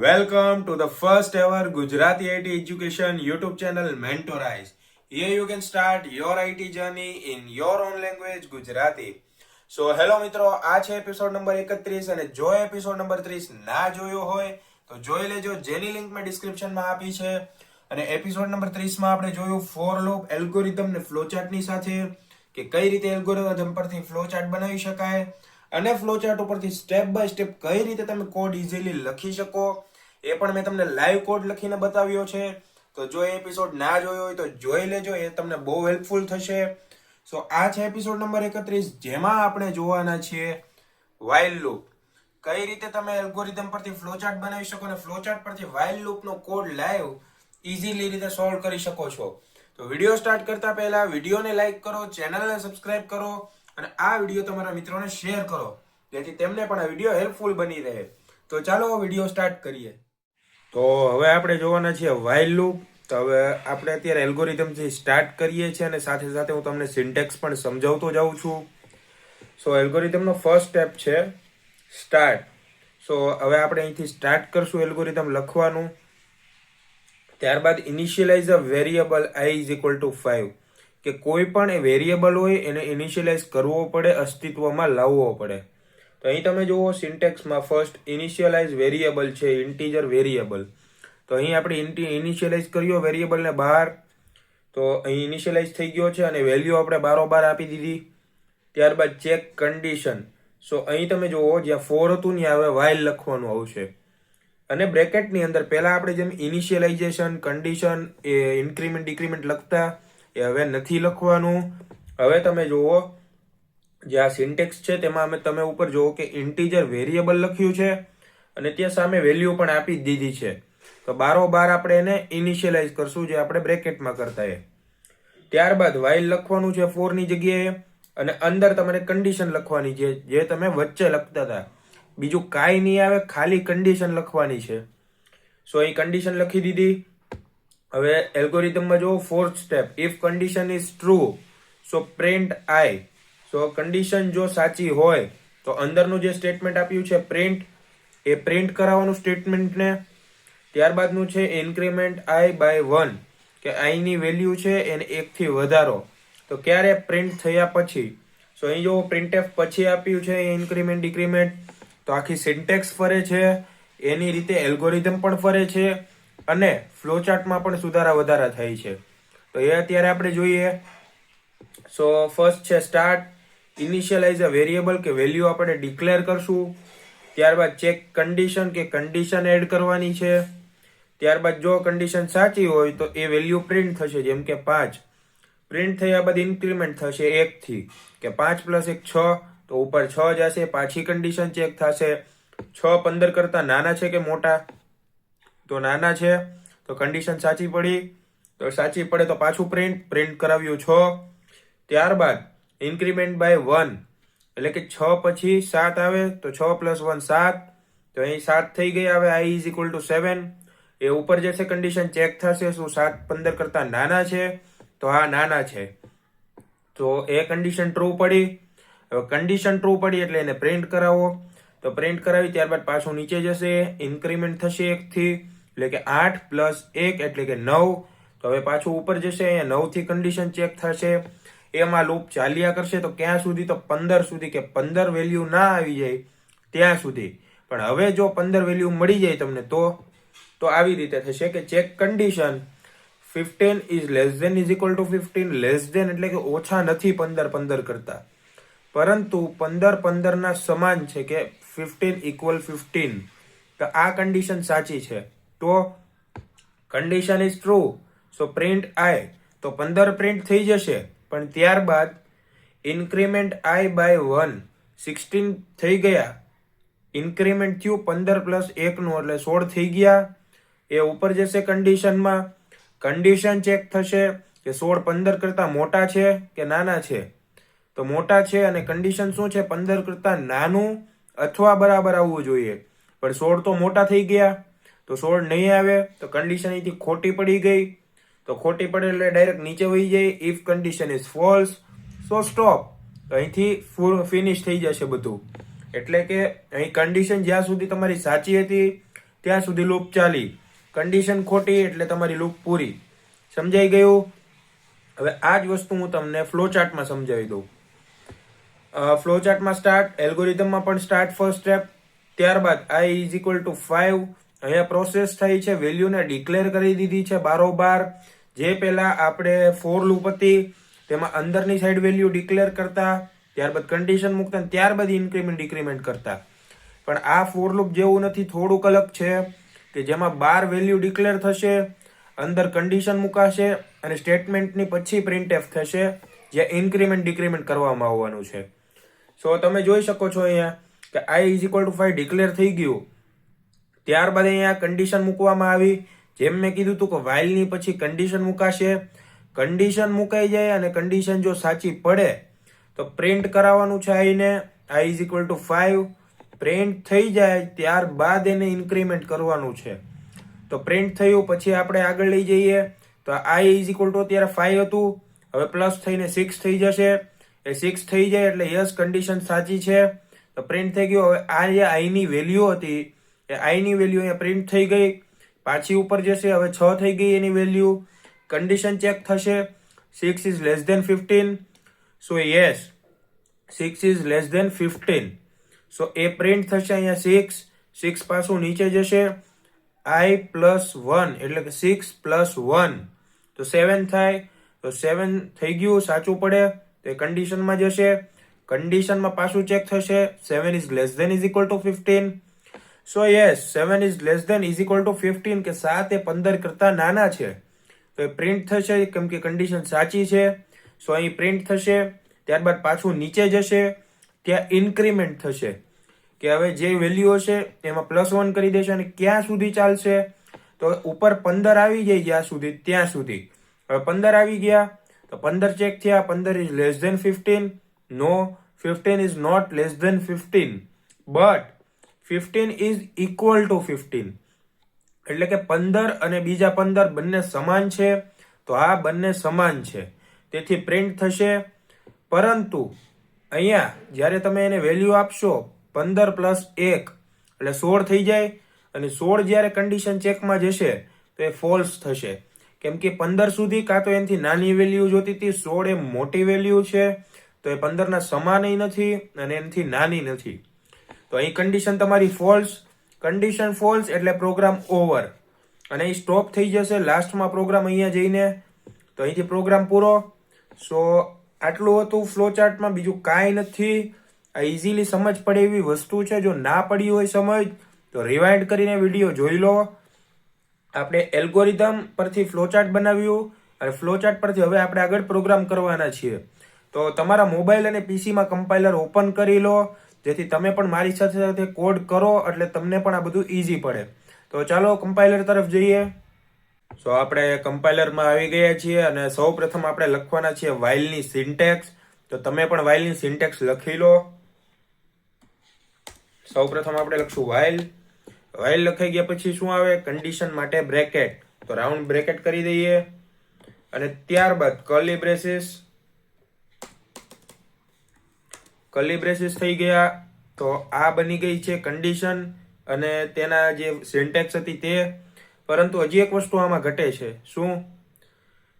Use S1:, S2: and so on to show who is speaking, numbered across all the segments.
S1: Welcome to the first ever Gujarati IT education YouTube channel Mentorize. Here you can start your IT journey in your own language Gujarati. So hello મિત્રો, આ છે episode number 31 અને જો episode number 30 ના જોયો હોય તો જોઈ લેજો, જેની લિંક મેં ડિસ્ક્રિપ્શનમાં આપી છે. અને એપિસોડ નંબર 30 માં આપણે જોયું ફોર લૂપ, એલ્ગોરિધમ ને ફ્લોચાર્ટની સાથે કે કઈ રીતે એલ્ગોરિધમ પરથી ફ્લોચાર્ટ બનાવી શકાય અને ફ્લોચાર્ટ ઉપરથી સ્ટેપ બાય સ્ટેપ કઈ રીતે તમે કોડ ઇઝીલી લખી શકો એ પણ મેં તમને લાઈવ કોડ લખીને બતાવ્યો છે. તો જો એ એપિસોડ ના જોયો હોય તો જોઈ લેજો, એ તમને બહુ હેલ્પફુલ થશે. સો આ છે એપિસોડ નંબર 31, જેમાં આપણે જોવાના છીએ વાઇલ લૂપ. કઈ રીતે તમે એલ્ગોરિધમ પરથી ફ્લોચાર્ટ બનાવી શકો અને ફ્લોચાર્ટ પરથી વાઇલ લૂપનો કોડ લાઈવ ઇઝીલી રીતે સોલ્વ કરી શકો છો. તો વિડીયો સ્ટાર્ટ કરતા પહેલા વિડીયોને લાઈક કરો, ચેનલને સબસ્ક્રાઇબ કરો અને આ વિડીયો તમારા મિત્રોને શેર કરો, જેથી તેમને પણ આ વિડીયો હેલ્પફુલ બની રહે. તો ચાલો વિડીયો સ્ટાર્ટ કરીએ. તો હવે આપણે જોવાના છીએ વાઇલ લૂપ. તો હવે આપણે અત્યારે એલ્ગોરિધમથી સ્ટાર્ટ કરીએ છીએ અને સાથે સાથે હું તમને સિન્ટેક્સ પણ સમજાવતો જાઉં છું. સો એલ્ગોરિધમનો ફર્સ્ટ સ્ટેપ છે સ્ટાર્ટ. સો હવે આપણે અહીંથી સ્ટાર્ટ કરશું એલ્ગોરિધમ લખવાનું. ત્યારબાદ initialize a variable i is equal to 5, કે કોઈ પણ એ વેરિયેબલ હોય એને ઇનિશિયલાઇઝ કરવો પડે, અસ્તિત્વમાં લાવવો પડે. તો અહીં તમે જુઓ સિન્ટેક્સમાં ફર્સ્ટ ઇનિશિયલાઇઝ વેરિયેબલ છે, ઇન્ટીજર વેરિયેબલ. તો અહીં આપણે ઇનિશિયલાઇઝ કર્યો વેરિયેબલને બહાર, તો અહીં ઇનિશિયલાઇઝ થઈ ગયો છે અને વેલ્યુ આપણે બારોબાર આપી દીધી. ત્યારબાદ ચેક કન્ડિશન. સો અહીં તમે જુઓ જ્યાં ફોર હતું ત્યાં હવે વાઇલ લખવાનું આવશે અને બ્રેકેટની અંદર પહેલા આપણે જેમ ઇનિશિયલાઇઝેશન, કન્ડિશન, એ ઇન્ક્રીમેન્ટ ડિક્રીમેન્ટ લખતા એ હવે નથી લખવાનું. હવે તમે જુઓ જે આ સિન્ટેક્સ છે તેમાં તમે ઉપર જુઓ કે ઇન્ટીજર વેરિયેબલ લખ્યું છે અને ત્યાં સામે વેલ્યુ પણ આપી દીધી છે. તો બારોબાર આપણે એને ઇનિશિયલાઇઝ કરશું, જે આપણે બ્રેકેટમાં કરતા એ. ત્યારબાદ વાઇલ લખવાનું છે 4 ની જગ્યાએ અને અંદર તમારે કન્ડિશન લખવાની છે, જે તમે વચ્ચે લખતા હતા. બીજું કાંઈ નહીં આવે, ખાલી કન્ડિશન લખવાની છે. સો અહીં કન્ડિશન લખી દીધી. હવે એલ્ગોરિધમમાં જો fourth step, if condition is true so print i. So condition જો સાચી હોય તો અંદરનું જે સ્ટેટમેન્ટ આપ્યું છે પ્રિન્ટ, એ પ્રિન્ટ કરાવવાનું સ્ટેટમેન્ટને. ત્યારબાદનું છે ઇન્ક્રીમેન્ટ i બાય 1, કે i ની વેલ્યુ છે એને 1 થી વધારો. તો ક્યારે? પ્રિન્ટ થયા પછી. સો અહીં જો પ્રિન્ટએફ પછી આપ્યું છે ઇન્ક્રીમેન્ટ ડિક્રીમેન્ટ. તો આખી સિન્ટેક્સ ફરે છે, એની રીતે એલ્ગોરિધમ પણ ફરે છે અને ફ્લોચાર્ટમાં પણ સુધારા વધારા થાય છે. તો એ અત્યારે આપણે જોઈએ. સો ફર્સ્ટ છે સ્ટાર્ટ, ઇનિશિયલાઇઝ અ વેરિયેબલ, કે વેલ્યુ આપણે ડિક્લેર કરશું. ત્યારબાદ ચેક કન્ડિશન, કે કન્ડિશન એડ કરવાની છે. ત્યારબાદ જો કન્ડિશન સાચી હોય તો એ વેલ્યુ પ્રિન્ટ થશે, જેમ કે 5. પ્રિન્ટ થયા બાદ ઇન્ક્રીમેન્ટ થશે 1 થી, કે 5 + 1 6, તો ઉપર 6 જશે. પાછી કન્ડિશન ચેક થશે, 6 15 કરતા નાના છે કે મોટા? તો નાના છે, તો કન્ડિશન સાચી પડી. તો સાચી પડે તો પાછું પ્રિન્ટ કરાવ્યું 6. ત્યારબાદ ઇન્ક્રીમેન્ટ બાય 1, એટલે કે 6 પછી 7 આવે, તો 6 + 1 7. તો અહીં 7 થઈ ગયા. હવે i ઇઝ ઇક્વલ ટુ 7. એ ઉપર જશે, કન્ડિશન ચેક થશે, શું 7 15 કરતા નાના છે? તો હા, નાના છે. તો એ કન્ડિશન ટ્રુ પડી. હવે કન્ડિશન ટ્રુ પડી એટલે એને પ્રિન્ટ કરાવો. તો પ્રિન્ટ કરાવી ત્યારબાદ પાછું નીચે જશે, ઇન્ક્રીમેન્ટ થશે 1 થી, એટલે કે 8 + 1 એટલે કે 9. તો હવે પાછું ઉપર જશે, અહીંયા 9 થી કન્ડિશન ચેક થશે. એમાં લૂપ ચાલ્યા કરશે. તો ક્યાં સુધી? તો 15 સુધી, કે 15 વેલ્યુ ના આવી જાય ત્યાં સુધી. પણ હવે જો 15 વેલ્યુ મળી જાય તમને તો આવી રીતે થશે કે check condition 15 is less than is equal to 15. Less than એટલે કે ઓછા નથી 15 15 કરતા, પરંતુ 15 15 ના સમાન છે, કે 15 = 15. તો આ કન્ડિશન સાચી છે. તો condition is true, so print i. તો 15 પ્રિન્ટ થઈ જશે, પણ ત્યારબાદ ઇન્ક્રીમેન્ટ i બાય 1, 16 થઈ ગયા. ઇન્ક્રીમેન્ટ થયું 15 + 1 નું, એટલે 16 થઈ ગયા. એ ઉપર જશે કન્ડિશનમાં, કન્ડિશન ચેક થશે કે 16 15 કરતા મોટા છે કે નાના છે? તો મોટા છે, અને કન્ડિશન શું છે? 15 કરતા નાનું અથવા બરાબર આવવું જોઈએ. પણ 16 તો મોટા થઈ ગયા, તો 16 નહીં આવે. તો કન્ડિશન અહીંથી ખોટી પડી ગઈ. તો ખોટી પડે એટલે ડાયરેક્ટ નીચે વહી જાય. If condition is false so stop. તો અહીંથી ફિનિશ થઈ જશે બધું. એટલે કે અહીં કન્ડિશન જ્યાં સુધી તમારી સાચી હતી ત્યાં સુધી લૂપ ચાલી. કન્ડિશન ખોટી એટલે તમારી લૂપ પૂરી. સમજાઈ ગયું? હવે આ જ વસ્તુ હું તમને ફ્લો ચાર્ટમાં સમજાવી દઉં. ફ્લો ચાર્ટમાં સ્ટાર્ટ, એલ્ગોરિધમમાં પણ સ્ટાર્ટ ફર્સ્ટ સ્ટેપ, ત્યારબાદ i ઇઝ ઇક્વલ ટુ 5. અહીંયા પ્રોસેસ થઈ છે, વેલ્યુને ડિક્લેર કરી દીધી છે બારોબાર. જે પહેલા આપણે ફોર લૂપ હતી તેમાં અંદરની સાઈડ વેલ્યુ ડિક્લેર કરતા, ત્યારબાદ કન્ડિશન મૂકતા, ત્યારબાદ ઇન્ક્રીમેન્ટ ડિક્રીમેન્ટ કરતા. પણ આ ફોર લૂપ જેવું નથી, થોડુંક અલગ છે કે જેમાં 12 વેલ્યુ ડિક્લેર થશે, અંદર કન્ડિશન મુકાશે અને સ્ટેટમેન્ટની પછી પ્રિન્ટએફ થશે, જે ઇન્ક્રીમેન્ટ ડિક્રીમેન્ટ કરવામાં આવવાનું છે. સો તમે જોઈ શકો છો અહીંયા કે i is equal to 5 declare થઈ ગયું. ત્યારબાદ અહીંયા કન્ડિશન મૂકવામાં આવી. જેમ મેં કીધું હતું કે while ની પછી કન્ડિશન મુકાશે. કન્ડિશન મુકાઈ જાય અને કન્ડિશન જો સાચી પડે તો પ્રિન્ટ કરાવવાનું છે i ને. i is equal to 5 print થઈ જાય ત્યારબાદ એને ઇન્ક્રીમેન્ટ કરવાનું છે. તો પ્રિન્ટ થયું પછી આપણે આગળ લઈ જઈએ તો i ઇઝ ઇક્વલ ટુ અત્યારે 5 હતું, હવે પ્લસ થઈને 6 થઈ જશે. એ 6 થઈ જાય એટલે યસ કન્ડિશન સાચી છે, તો પ્રિન્ટ થઈ ગયું. હવે આ જે i ની વેલ્યુ હતી એ i ની વેલ્યુ અહીંયા પ્રિન્ટ થઈ ગઈ, પાછી ઉપર જશે. હવે 6 થઈ ગઈ એની વેલ્યુ. કન્ડિશન ચેક થશે, 6 is less than 15. So yes 6 is less than 15. So એ પ્રિન્ટ થશે અહીંયા 6. 6 પાછું નીચે જશે, i પ્લસ 1 એટલે કે 6 પ્લસ 1 તો 7 થાય. તો 7 થઈ ગયું, સાચું પડે તો એ કન્ડિશનમાં જશે. કન્ડિશનમાં પાછું ચેક થશે, 7 is less than is equal to 15. So yes 7 is less than is equal to 15 કે 7 એ 15 કરતા નાના છે. તો એ પ્રિન્ટ થશે કેમ કે કન્ડિશન સાચી છે. સો અહીં પ્રિન્ટ થશે, ત્યારબાદ પાછું નીચે જશે, ત્યાં ઇન્ક્રીમેન્ટ થશે કે હવે જે વેલ્યુ હશે એમાં પ્લસ 1 કરી દેશે. અને ક્યાં સુધી ચાલશે તો ઉપર 15 આવી જાય જ્યાં સુધી ત્યાં સુધી. હવે 15 આવી ગયા તો 15 ચેક થયા, 15 is less than 15. No, 15 is not less than 15 but 15 is equal to 15. એટલે કે 15 અને બીજા 15 બંને સમાન છે. તો આ બંને સમાન છે તેથી પ્રિન્ટ થશે. પરંતુ અહીંયા જ્યારે તમે એને વેલ્યુ આપશો 15 પ્લસ 1 એટલે 16 થઈ જાય, અને 16 જ્યારે કન્ડિશન ચેકમાં જશે તો એ ફોલ્સ થશે કેમ કે 15 સુધી કાં તો એનાથી નાની વેલ્યુ જોતી હતી, 16 એ મોટી વેલ્યુ છે તો એ 15 ના સમાન નથી અને એનાથી નાની નથી. તો અહીં કન્ડિશન તમારી ફોલ્સ. કન્ડિશન ફોલ્સ એટલે પ્રોગ્રામ ઓવર અને એ સ્ટોપ થઈ જશે લાસ્ટમાં પ્રોગ્રામ અહીંયા જઈને. તો અહીંથી પ્રોગ્રામ પૂરો. સો આટલું હતું ફ્લો ચાર્ટમાં, બીજું કાંઈ નથી. આ ઇઝીલી સમજ પડે એવી વસ્તુ છે. જો ના પડી હોય સમજ તો રિવાઇન્ડ કરીને વિડીયો જોઈ લો. આપણે એલ્ગોરિધમ પરથી ફ્લો ચાર્ટ બનાવ્યું અને ફ્લો ચાર્ટ પરથી હવે આપણે આગળ પ્રોગ્રામ કરવાના છીએ. તો તમારા મોબાઈલ અને પીસીમાં કમ્પાઇલર ઓપન કરી લો જેથી તમે પણ મારી સાથે સાથે કોડ કરો એટલે તમને પણ આ બધું ઈઝી પડે. તો ચાલો કમ્પાઇલર તરફ જઈએ. સો આપણે કમ્પાઇલરમાં આવી ગયા છીએ અને સૌ પ્રથમ આપણે લખવાના છીએ while ની સિન્ટેક્સ. તો તમે પણ while ની સિન્ટેક્સ લખી લો. સૌ પ્રથમ આપણે લખશું while. while લખાઈ ગયા પછી શું આવે, કન્ડિશન માટે બ્રેકેટ. તો રાઉન્ડ બ્રેકેટ કરી દઈએ અને ત્યારબાદ કર્લી બ્રેસીસ. કર્લી બ્રેસીસ થઈ ગયા. તો આ બની ગઈ છે કન્ડિશન અને તેના જે સિન્ટેક્સ હતી તે. પરંતુ હજી એક વસ્તુ આમાં ઘટે છે. શું?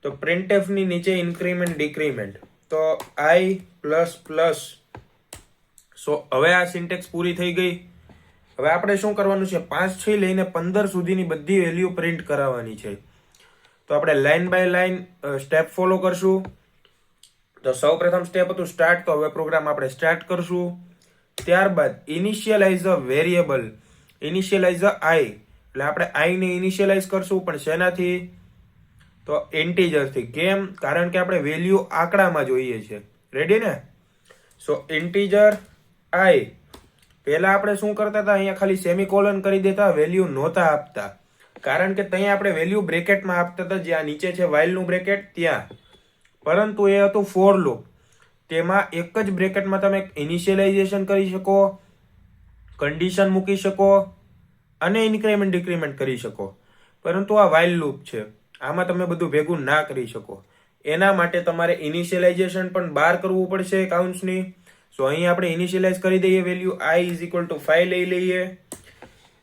S1: તો પ્રિન્ટએફ ની નીચે ઇન્ક્રીમેન્ટ ડિક્રીમેન્ટ. તો i પ્લસ પ્લસ. સો હવે આ સિન્ટેક્સ પૂરી થઈ ગઈ. હવે આપણે શું કરવાનું છે, 5 થી લઈને 15 સુધીની બધી વેલ્યુ પ્રિન્ટ કરાવવાની છે. તો આપણે line by line step follow કરશું. તો સૌ પ્રથમ સ્ટેપ હતું સ્ટાર્ટ. તો હવે પ્રોગ્રામ આપણે સ્ટાર્ટ કરશું. ત્યારબાદ initialize a variable. Initialize a i એટલે આપણે i ને ઇનિશિયલાઇઝ કરશું, પણ શેનાથી? તો ઇન્ટીજરથી. કેમ? કારણ કે આપણે વેલ્યુ આંકડામાં જોઈએ છે. રેડી ને? સો ઇન્ટીજર i. પહેલા આપણે શું કરતા હતા, અહીંયા ખાલી સેમિકોલન કરી દેતા, વેલ્યુ નહોતા આપતા. કારણ કે ત્યાં આપણે વેલ્યુ બ્રેકેટમાં આપતા હતા, જ્યાં નીચે છે while નું બ્રેકેટ ત્યાં. પરંતુ એ હતું ફોર લૂપ. તેમાં એક જ બ્રેકેટમાં તમે ઇનિશિયલાઇઝેશન કરી શકો, કન્ડિશન મૂકી શકો અને ઇન્ક્રીમેન્ટ ડિક્રીમેન્ટ કરી શકો. પરંતુ આ while લૂપ છે, આમાં તમે બધું ભેગું ના કરી શકો. એના માટે તમારે ઇનિશિયલાઇઝેશન પણ બહાર કરવું પડશે કાઉન્ટ્સની. સો અહીં આપણે ઇનિશિયલાઇઝ કરી દઈએ value i is equal to 5 લઈ લઈએ.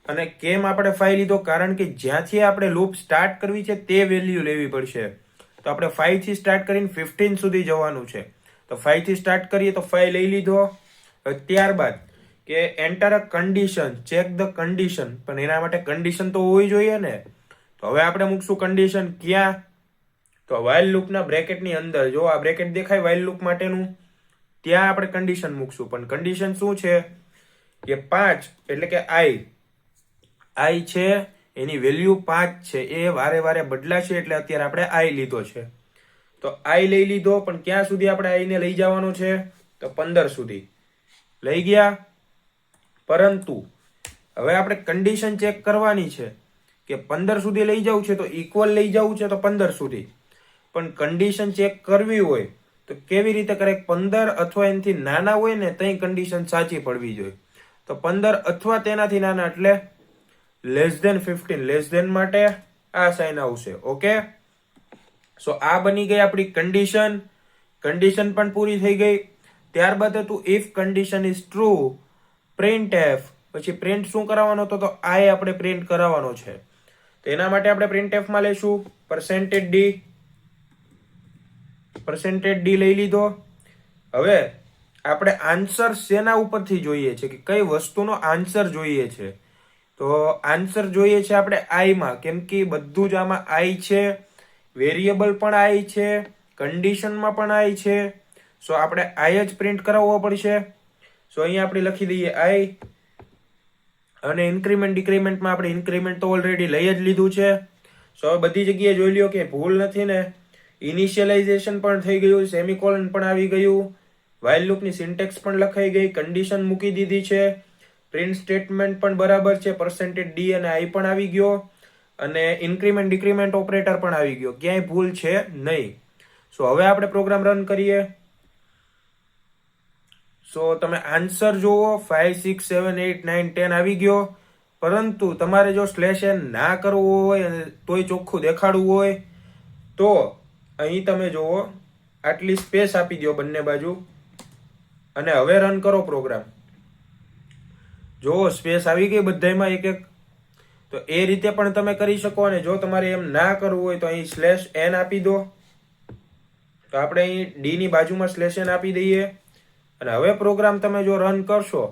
S1: અને કેમ આપણે 5 લીધો? કારણ કે જ્યાંથી આપણે લૂપ સ્ટાર્ટ કરવી છે તે વેલ્યુ લેવી પડશે. તો આપણે 5 થી સ્ટાર્ટ કરીને 15 સુધી જવાનું છે. તો 5 થી સ્ટાર્ટ કરીએ તો 5 લઈ લીધો. ત્યારબાદ કે enter a condition, check the condition, પણ એના માટે કન્ડિશન તો હોવી જોઈએ ને. તો હવે આપણે મૂકશું કન્ડિશન ક્યાં? તો વાઇલ લૂપના બ્રેકેટની અંદર. જો આ બ્રેકેટ દેખાય વાઇલ લૂપ માટેનું, ત્યાં આપણે કન્ડિશન મૂકશું. પણ કન્ડિશન શું છે કે 5 એટલે કે આઈ છે, એની વેલ્યુ 5 છે, એ વારે વારે બદલાશે એટલે અત્યારે આપણે આઈ લીધો છે. તો આઈ લઈ લીધો, પણ ક્યાં સુધી આપણે આઈને લઈ જવાનો છે? તો 15 સુધી લઈ ગયા. પરંતુ હવે આપણે કન્ડિશન ચેક કરવાની છે કે 15 સુધી લઈ જવું છે તો ઇક્વલ લઈ જવું છે તો 15 સુધી. પણ કન્ડિશન ચેક કરવી હોય તો કેવી રીતે કરે? 15 અથવા એનાથી નાના હોય ને તઈ કન્ડિશન સાચી પડવી જોઈએ. તો 15 અથવા તેનાથી નાના એટલે લેસ ધેન 15. લેસ ધેન માટે આ સાઇન આવશે. ઓકે, સો આ બની ગઈ આપણી કન્ડિશન. કન્ડિશન પણ પૂરી થઈ ગઈ. ત્યારબાદ હતું if condition is true print F. પછી પ્રિન્ટ શું કરાવવાનો હતો? તો આ આપણે પ્રિન્ટ કરાવવાનો છે. તો એના માટે આપણે પ્રિન્ટ એફ માં લઈશું %d લઈ લીધો. હવે આપણે આન્સર શેના ઉપરથી જોઈએ છે કે કઈ વસ્તુનો આન્સર જોઈએ છે? તો આન્સર જોઈએ છે આપણે આઈ માં, કેમ કે બધું જ આમાં આઈ છે, વેરિયેબલ પણ આઈ છે, કન્ડિશનમાં પણ આઈ છે. સો આપણે આઈ જ પ્રિન્ટ કરાવવો પડશે. સો અહીંયા આપણે લખી દઈએ આઈ, અને ઇન્ક્રીમેન્ટ ડિક્રીમેન્ટમાં આપણે ઇન્ક્રીમેન્ટ તો ઓલરેડી લઈ જ લીધું છે. સો હવે બધી જગ્યાએ જોઈ લ્યો કે ભૂલ નથી ને. ઇનિશિયલાઇઝેશન પણ થઈ ગયું, સેમિકોલન પણ આવી ગયું, વાઇલ લૂપની સિન્ટેક્સ પણ લખાઈ ગઈ, કન્ડિશન મૂકી દીધી છે, પ્રિન્ટ સ્ટેટમેન્ટ પણ બરાબર છે, %d અને આઈ પણ આવી ગયો, અને ઇન્ક્રીમેન્ટ ડિક્રીમેન્ટ ઓપરેટર પણ આવી ગયો. ક્યાંય ભૂલ છે નહીં. સો હવે આપણે પ્રોગ્રામ રન કરીએ. સો તમે આન્સર જુઓ, 5 6 7 8 9 10 આવી ગયો. પરંતુ તમારે જો /n ના કરવું હોય તોય ચોખ્ખું દેખાડવું હોય તો અહીં તમે જુઓ, આટલી સ્પેસ આપી દો બંને બાજુ, અને હવે રન કરો પ્રોગ્રામ. જો સ્પેસ આવી ગઈ બધામાં એક એક. તો એ રીતે પણ તમે કરી શકો. અને જો તમારે એમ ના કરવું હોય તો અહીં /n આપી દો. તો આપણે અહીં d ની બાજુમાં /n આપી દઈએ. અને હવે પ્રોગ્રામ તમે જો રન કરશો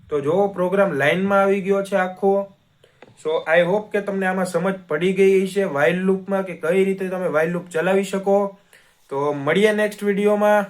S1: તો જો પ્રોગ્રામ લાઈનમાં આવી ગયો છે આખો. સો આઈ હોપ કે તમને આમાં સમજ પડી ગઈ છે વાઇલ લૂપમાં કે કઈ રીતે તમે વાઇલ લૂપ ચલાવી શકો. તો મળીએ નેક્સ્ટ વિડીયોમાં.